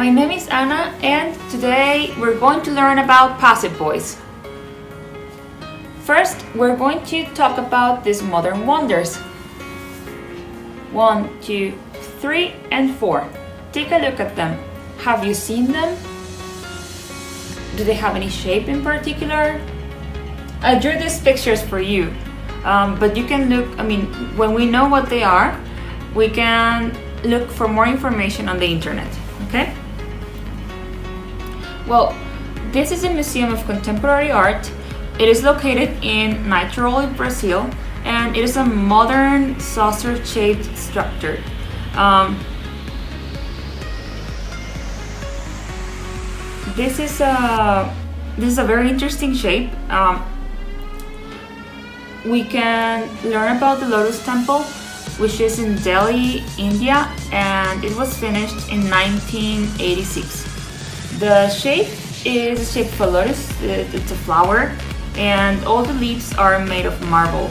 My name is Anna, and today we're going to learn about passive voice. First, we're going to talk about these modern wonders. 1, 2, 3, and 4. Take a look at them. Have you seen them? Do they have any shape in particular? I drew these pictures for you, but you can look, when we know what they are, we can look for more information on the internet, okay? Well, this is a museum of contemporary art. It is located in Niterói, Brazil, and it is a modern saucer-shaped structure. This is a very interesting shape. We can learn about the Lotus Temple, which is in Delhi, India, and it was finished in 1986. The shape is the shape of a lotus. It's a flower, and all the leaves are made of marble.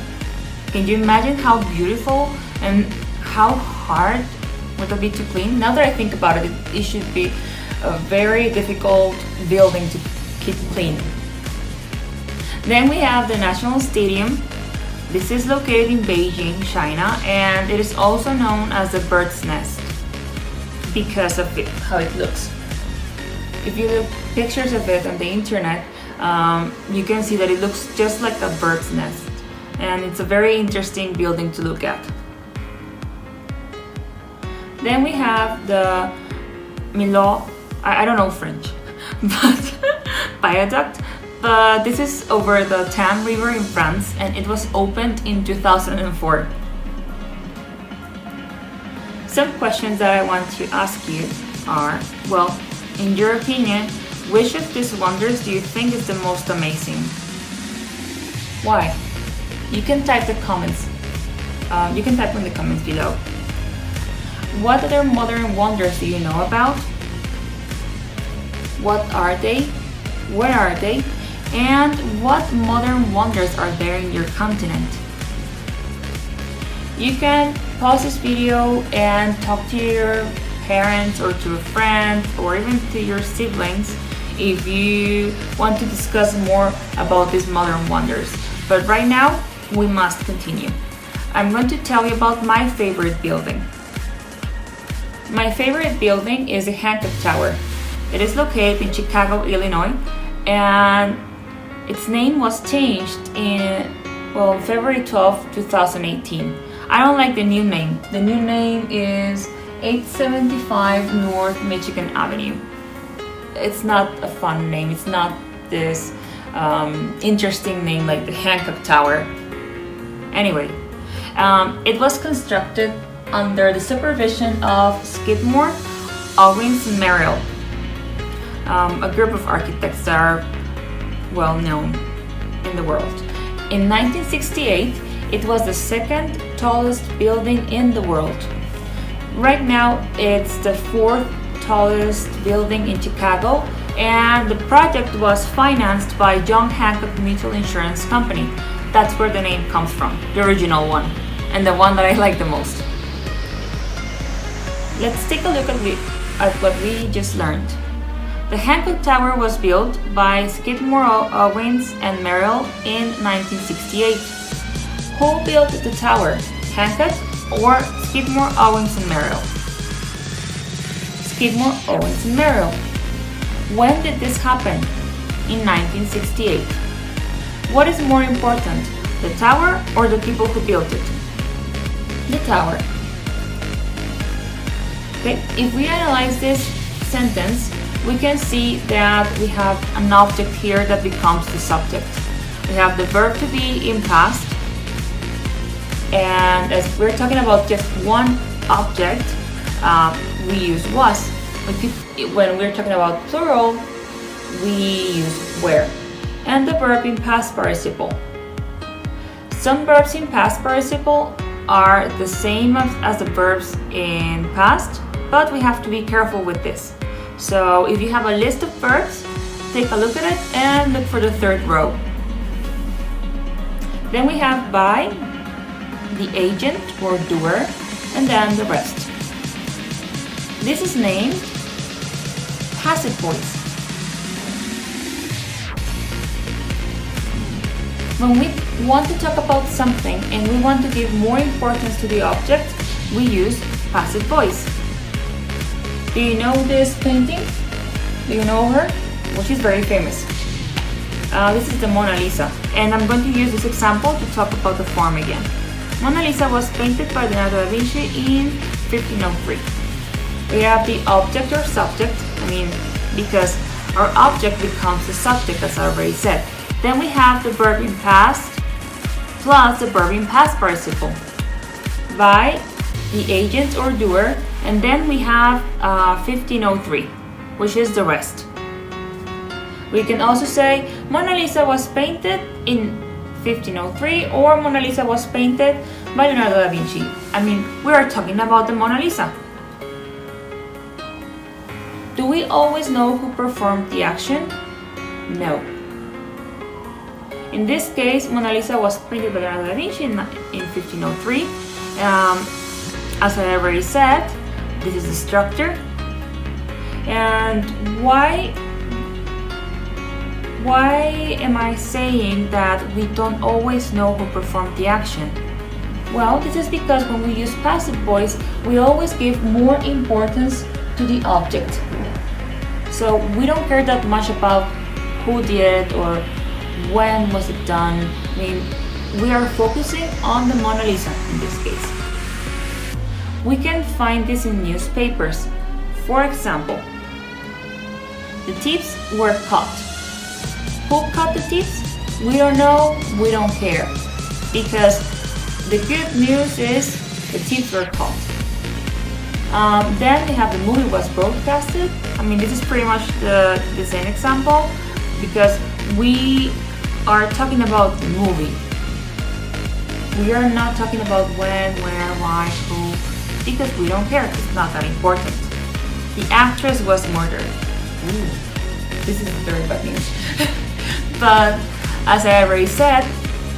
Can you imagine how beautiful and how hard would it be to clean? Now that I think about it, it should be a very difficult building to keep clean. Then we have the National Stadium. This is located in Beijing, China, and it is also known as the bird's nest because of how it looks. If you look pictures of it on the internet, you can see that it looks just like a bird's nest, and it's a very interesting building to look at. Then we have the Milo, I don't know French, but viaduct. But this is over the Tam River in France, and it was opened in 2004. Some questions that I want to ask you are, well, in your opinion, which of these wonders do you think is the most amazing? Why? You can type the comments. You can type in the comments below. What other modern wonders do you know about? What are they? Where are they? And what modern wonders are there in your continent? You can pause this video and talk to your parents or to a friend or even to your siblings if you want to discuss more about these modern wonders. But right now, we must continue. I'm going to tell you about my favorite building. My favorite building is the Hancock Tower. It is located in Chicago, Illinois, and its name was changed in, February 12, 2018. I don't like the new name. The new name is 875 North Michigan Avenue. It's not a fun name. It's not this interesting name like the Hancock Tower. Anyway, it was constructed under the supervision of Skidmore, Owings and Merrill, a group of architects that are well known in the world. In 1968, it was the second tallest building in the world. Right now, it's the fourth tallest building in Chicago, and the project was financed by John Hancock Mutual Insurance Company. That's where the name comes from, the original one, and the one that I like the most. Let's take a look at what we just learned. The Hancock Tower was built by Skidmore, Owings and Merrill in 1968. Who built the tower, Hancock or Skidmore, Owings and Merrill? Skidmore, Owings and Merrill. When did this happen? In 1968. What is more important, the tower or the people who built it? The tower. Okay, if we analyze this sentence, we can see that we have an object here that becomes the subject. We have the verb to be in past, and as we're talking about just one object, we use was. When we're talking about plural, we use were. And the verb in past participle. Some verbs in past participle are the same as the verbs in past, but we have to be careful with this. So if you have a list of verbs, take a look at it and look for the third row. Then we have by, the agent or doer, and then the rest. This is named passive voice. When we want to talk about something and we want to give more importance to the object, we use passive voice. Do you know this painting? Do you know her? Well, she's very famous. This is the Mona Lisa, and I'm going to use this example to talk about the form again. Mona Lisa was painted by Leonardo da Vinci in 1503. We have the object or subject, because our object becomes the subject, as I already said. Then we have the verb in past plus the verb in past participle by the agent or doer, and then we have 1503, which is the rest. We can also say Mona Lisa was painted in 1503 or Mona Lisa was painted by Leonardo da Vinci. We are talking about the Mona Lisa. Do we always know who performed the action? No. In this case, Mona Lisa was painted by Leonardo da Vinci in 1503. As I already said, this is the structure. And why am I saying that we don't always know who performed the action? Well, this is because when we use passive voice, we always give more importance to the object. So we don't care that much about who did it or when was it done. We are focusing on the Mona Lisa in this case. We can find this in newspapers. For example, the thieves were caught. Who caught the thieves? We don't know, we don't care. Because the good news is the thieves were caught. Then we have the movie was broadcasted. This is pretty much the same example because we are talking about the movie. We are not talking about when, where, why, who, because we don't care. It's not that important. The actress was murdered. Ooh, this is very bad news. But as I already said,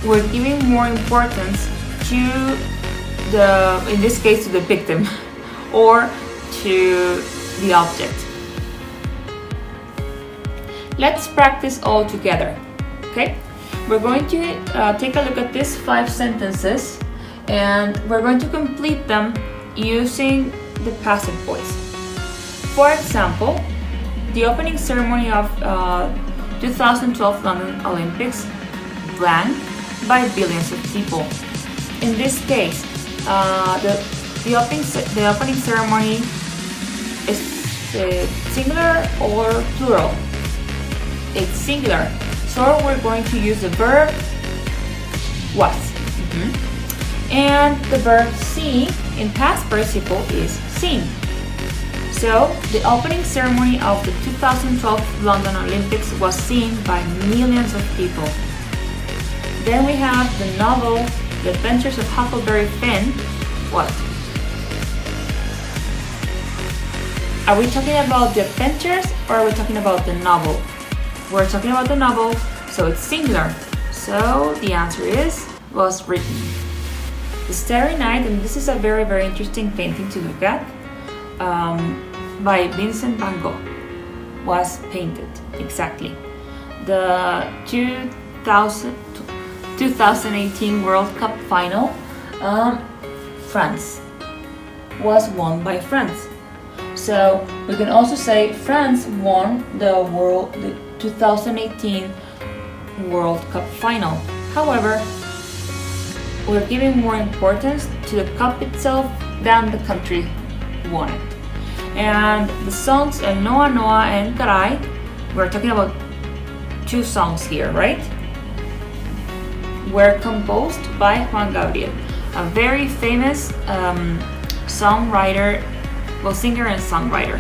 we're giving more importance to in this case, to the victim or to the object. Let's practice all together, okay? We're going to take a look at these 5 sentences and we're going to complete them using the passive voice. For example, the opening ceremony of 2012 London Olympics blank by billions of people. In this case, the opening ceremony is singular or plural. It's singular, so we're going to use the verb was. And the verb see in past participle is seen. So the opening ceremony of the 2012 London Olympics was seen by millions of people. Then we have the novel The Adventures of Huckleberry Finn. What? Are we talking about the adventures or are we talking about the novel? We're talking about the novel, so it's singular. So the answer is was written. The Starry Night, and this is a very, very interesting painting to look at, by Vincent van Gogh, was painted exactly. The 2018 World Cup final, France, was won by France. So we can also say France won the 2018 World Cup final. However, we're giving more importance to the cup itself than the country won it. And the songs Noa Noa and Caray, we're talking about 2 songs here, right? Were composed by Juan Gabriel, a very famous songwriter, singer and songwriter.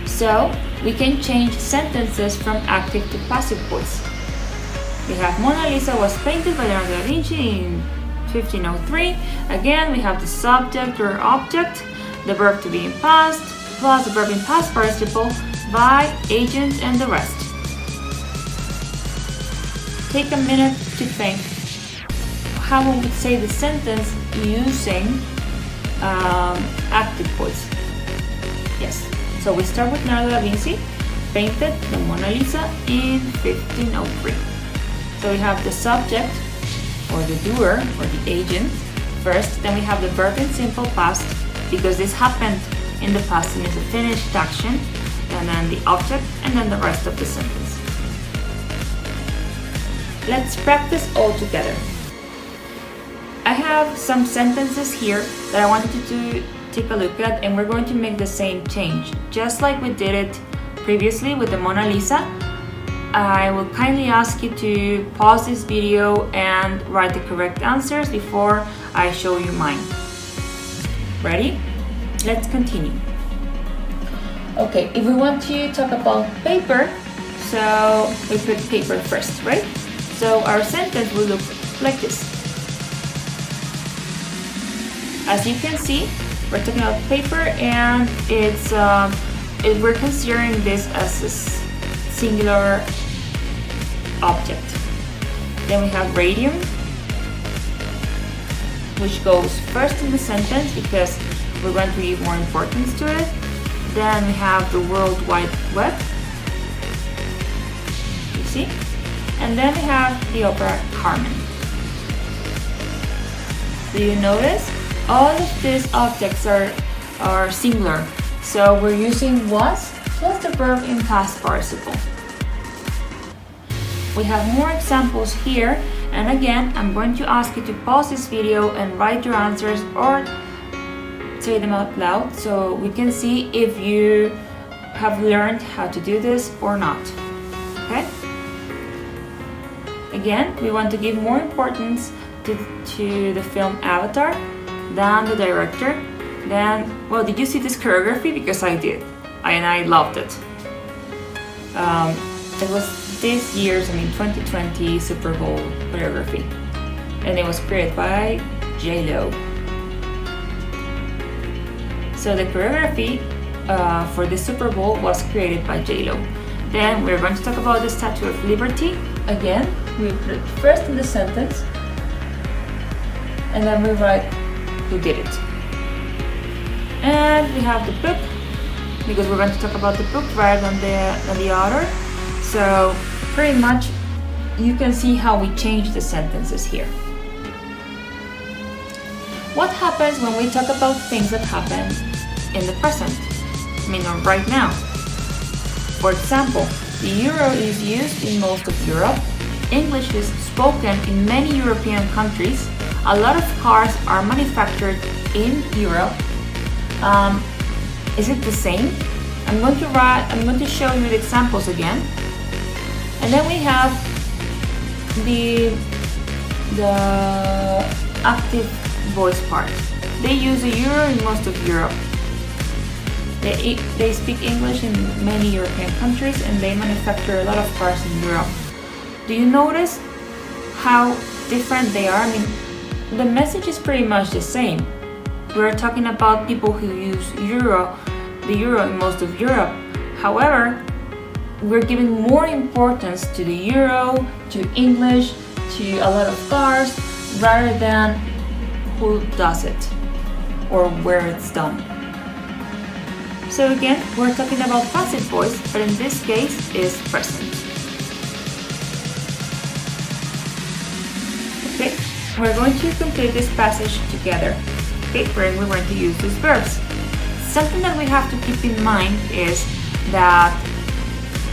So we can change sentences from active to passive voice. We have Mona Lisa was painted by Leonardo da Vinci in 1503. Again, we have the subject or object, the verb to be in past, plus the verb in past participle by agent and the rest. Take a minute to think how we would say the sentence using active voice. Yes, So we start with Leonardo da Vinci, painted the Mona Lisa in 1503. So we have the subject, or the doer, or the agent first, then we have the verb in simple past, because this happened in the past and is a finished action, and then the object, and then the rest of the sentence. Let's practice all together. I have some sentences here that I wanted you to take a look at, and we're going to make the same change. Just like we did it previously with the Mona Lisa, I will kindly ask you to pause this video and write the correct answers before I show you mine. Ready? Let's continue. Okay, if we want to talk about paper, so we put paper first, right? So our sentence will look like this. As you can see, we're talking about paper, and we're considering this as a singular object. Then we have radium, which goes first in the sentence because we're going to give more importance to it. Then we have the World Wide Web, you see? And then we have the opera Carmen. Do you notice? All of these objects are singular, so we're using was plus the verb in past participle. We have more examples here, and again, I'm going to ask you to pause this video and write your answers or say them out loud so we can see if you have learned how to do this or not. Okay? Again, we want to give more importance to the film Avatar than the director. Then, well, did you see this choreography? Because I did, and I loved it. It was this year's, 2020 Super Bowl choreography, and it was created by J-Lo. So the choreography for the Super Bowl was created by J-Lo. Then we're going to talk about the Statue of Liberty. Again, we put it first in the sentence, and then we write who did it. And we have the book, because we're going to talk about the book rather than the author. So pretty much you can see how we change the sentences here. What happens when we talk about things that happen in the present? Right now. For example, the euro is used in most of Europe. English is spoken in many European countries. A lot of cars are manufactured in Europe. Is it the same? I'm going to show you the examples again. And then we have the active voice part. They use the euro in most of Europe. They speak English in many European countries, and they manufacture a lot of cars in Europe. Do you notice how different they are? The message is pretty much the same. We're talking about people who use the euro in most of Europe. However, we're giving more importance to the euro, to English, to a lot of cars, rather than who does it or where it's done. So again, we're talking about passive voice, but in this case is present. Okay, we're going to complete this passage together. Okay, where we're going to use these verbs. Something that we have to keep in mind is that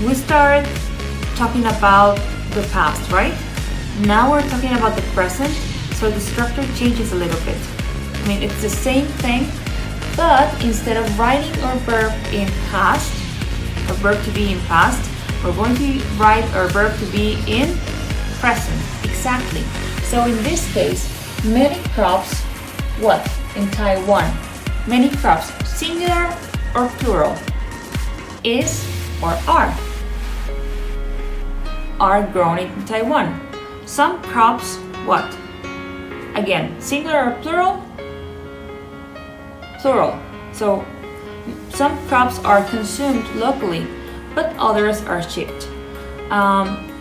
we started talking about the past, right? Now we're talking about the present, so the structure changes a little bit. It's the same thing, but instead of writing our verb in past, or verb to be in past, we're going to write our verb to be in present, exactly. So in this case, many crops, what? In Taiwan. Many crops, singular or plural? Is or are grown in Taiwan. Some crops, what? Again, singular or plural? Plural. So some crops are consumed locally, but others are shipped.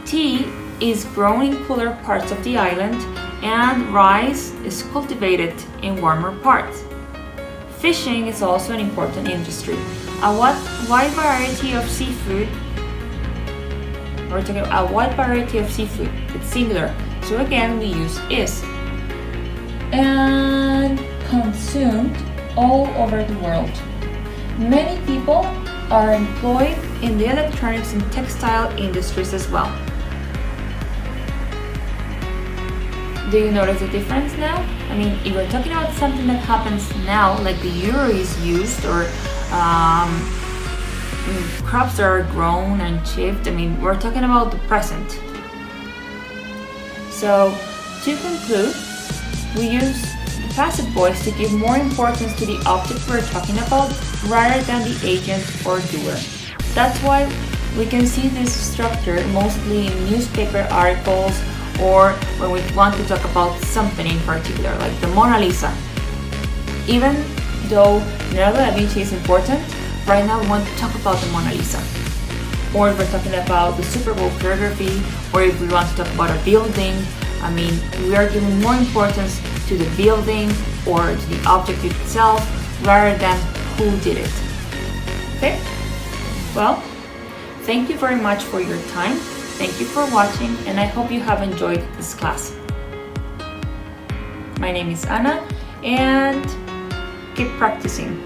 Tea is grown in cooler parts of the island, and rice is cultivated in warmer parts. Fishing is also an important industry. A wide variety of seafood. We're talking about a wide variety of seafood. It's singular. So again, we use is. And consumed all over the world. Many people are employed in the electronics and textile industries as well. Do you notice the difference now? I mean, if we're talking about something that happens now, like the euro is used, or crops that are grown and shipped, I mean, we're talking about the present. So, to conclude, we use the passive voice to give more importance to the object we're talking about rather than the agent or doer. That's why we can see this structure mostly in newspaper articles or when we want to talk about something in particular, like the Mona Lisa. Even though Leonardo da Vinci is important, right now we want to talk about the Mona Lisa. Or if we're talking about the Super Bowl choreography, or if we want to talk about a building, I mean, we are giving more importance to the building or to the object itself rather than who did it. Okay? Well, thank you very much for your time. Thank you for watching, and I hope you have enjoyed this class. My name is Anna, and keep practicing.